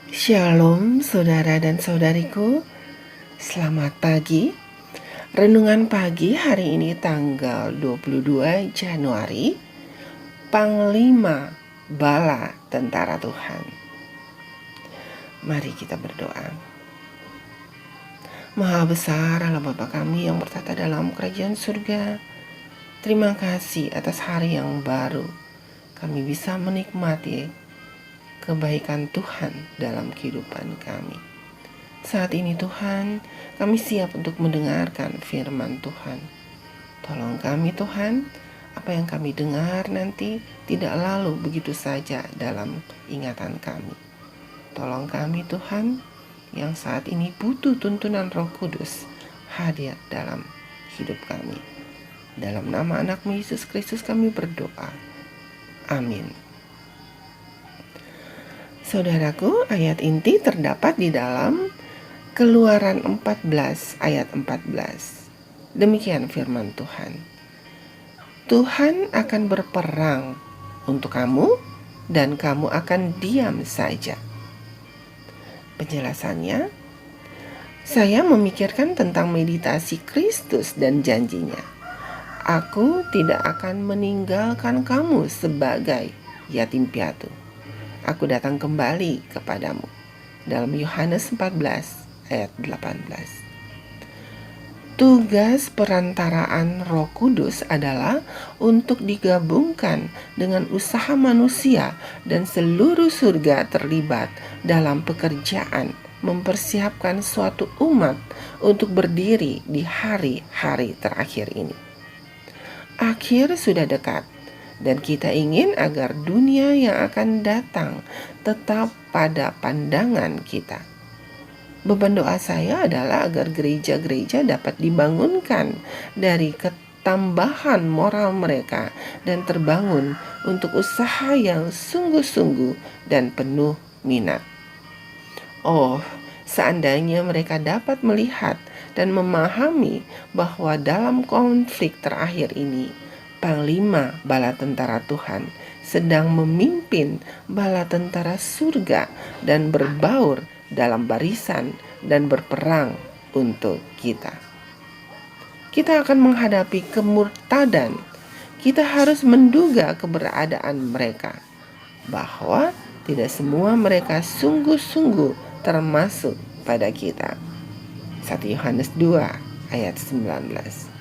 Shalom saudara dan saudariku, selamat pagi. Renungan pagi hari ini tanggal 22 Januari, Panglima Bala Tentara Tuhan. Mari kita berdoa. Maha besar Allah Bapa kami yang bertata dalam kerajaan surga, terima kasih atas hari yang baru. Kami bisa menikmati kebaikan Tuhan dalam kehidupan kami. Saat ini Tuhan, kami siap untuk mendengarkan firman Tuhan. Tolong kami Tuhan, apa yang kami dengar nanti tidak lalu begitu saja dalam ingatan kami. Tolong kami Tuhan, yang saat ini butuh tuntunan Roh Kudus hadir dalam hidup kami. Dalam nama anak-Mu Yesus Kristus kami berdoa. Amin. Saudaraku, ayat inti terdapat di dalam Keluaran 14 ayat 14. Demikian firman Tuhan. Tuhan akan berperang untuk kamu dan kamu akan diam saja. Penjelasannya, saya memikirkan tentang meditasi Kristus dan janjinya. Aku tidak akan meninggalkan kamu sebagai yatim piatu. Aku datang kembali kepadamu. Dalam Yohanes 14 ayat 18. Tugas perantaraan Roh Kudus adalah untuk digabungkan dengan usaha manusia dan seluruh surga terlibat dalam pekerjaan mempersiapkan suatu umat untuk berdiri di hari-hari terakhir ini. Akhir sudah dekat, dan kita ingin agar dunia yang akan datang tetap pada pandangan kita. Beban doa saya adalah agar gereja-gereja dapat dibangunkan dari ketambahan moral mereka dan terbangun untuk usaha yang sungguh-sungguh dan penuh minat. Oh, seandainya mereka dapat melihat dan memahami bahwa dalam konflik terakhir ini, Panglima Bala Tentara Tuhan sedang memimpin bala tentara surga dan berbaur dalam barisan dan berperang untuk kita. Kita akan menghadapi kemurtadan. Kita harus menduga keberadaan mereka, bahwa tidak semua mereka sungguh-sungguh termasuk pada kita. 1 Yohanes 2 ayat 19.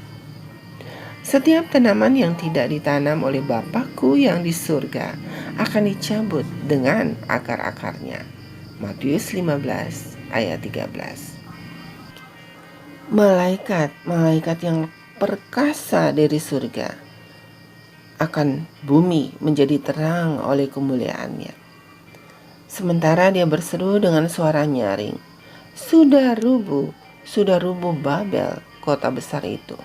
Setiap tanaman yang tidak ditanam oleh Bapakku yang di surga akan dicabut dengan akar-akarnya. Matius 15 ayat 13. Malaikat yang perkasa dari surga akan bumi menjadi terang oleh kemuliaannya. Sementara dia berseru dengan suara nyaring, Sudah rubuh Babel, kota besar itu.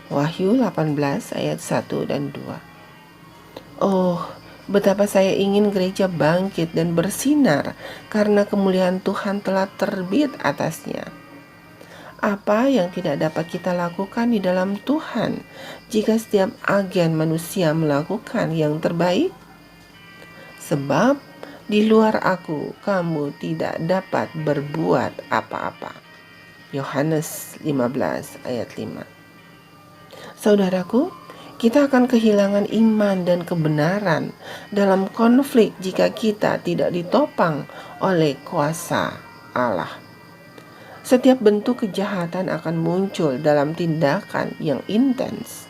Wahyu 18 ayat 1 dan 2. Oh, betapa saya ingin gereja bangkit dan bersinar karena kemuliaan Tuhan telah terbit atasnya. Apa yang tidak dapat kita lakukan di dalam Tuhan jika setiap agen manusia melakukan yang terbaik? Sebab di luar aku kamu tidak dapat berbuat apa-apa. Yohanes 15 ayat 5. Saudaraku, kita akan kehilangan iman dan kebenaran dalam konflik jika kita tidak ditopang oleh kuasa Allah. Setiap bentuk kejahatan akan muncul dalam tindakan yang intens.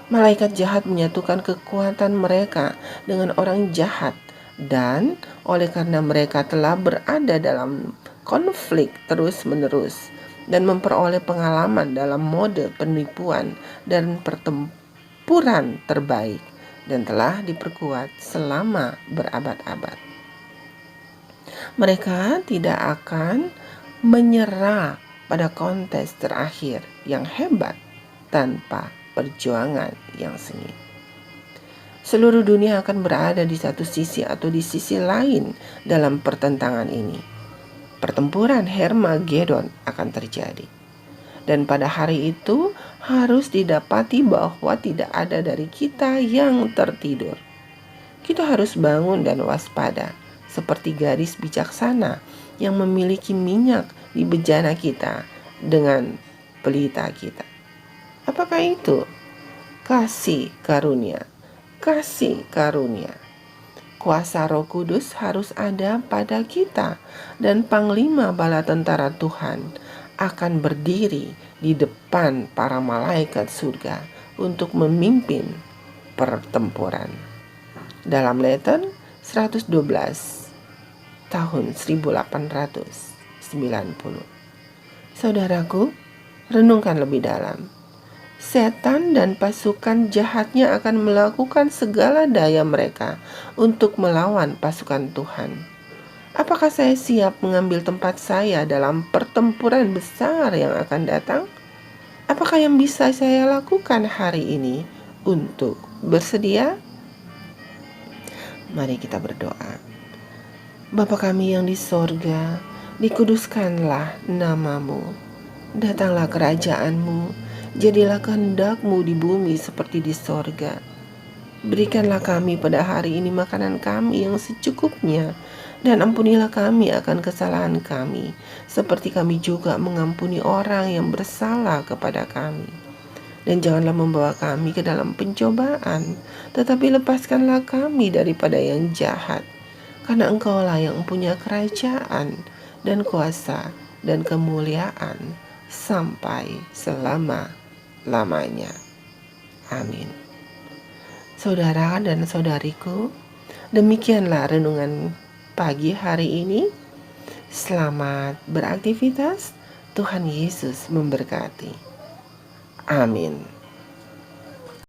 Malaikat jahat menyatukan kekuatan mereka dengan orang jahat, dan oleh karena mereka telah berada dalam konflik terus-menerus dan memperoleh pengalaman dalam mode penipuan dan pertempuran terbaik dan telah diperkuat selama berabad-abad. Mereka tidak akan menyerah pada kontes terakhir yang hebat tanpa perjuangan yang sengit. Seluruh dunia akan berada di satu sisi atau di sisi lain dalam pertentangan ini. Pertempuran Hermagedon akan terjadi. Dan pada hari itu harus didapati bahwa tidak ada dari kita yang tertidur. Kita harus bangun dan waspada, seperti garis bijaksana yang memiliki minyak di bejana kita dengan pelita kita. Apakah itu? Kasih karunia. Kasih karunia. Kuasa Roh Kudus harus ada pada kita, dan Panglima Bala Tentara Tuhan akan berdiri di depan para malaikat surga untuk memimpin pertempuran. Dalam Letter 112 tahun 1890. Saudaraku, renungkan lebih dalam. Setan dan pasukan jahatnya akan melakukan segala daya mereka untuk melawan pasukan Tuhan. Apakah saya siap mengambil tempat saya dalam pertempuran besar yang akan datang? Apakah yang bisa saya lakukan hari ini untuk bersedia? Mari kita berdoa. Bapa kami yang di sorga, dikuduskanlah namamu. Datanglah kerajaanmu. Jadilah kehendak-Mu di bumi seperti di sorga. Berikanlah kami pada hari ini makanan kami yang secukupnya, dan ampunilah kami akan kesalahan kami, seperti kami juga mengampuni orang yang bersalah kepada kami. Dan janganlah membawa kami ke dalam pencobaan, tetapi lepaskanlah kami daripada yang jahat. Karena Engkaulah yang punya kerajaan dan kuasa dan kemuliaan sampai selama-lamanya. Amin. Saudara dan saudariku, demikianlah renungan pagi hari ini. Selamat beraktivitas. Tuhan Yesus memberkati. Amin.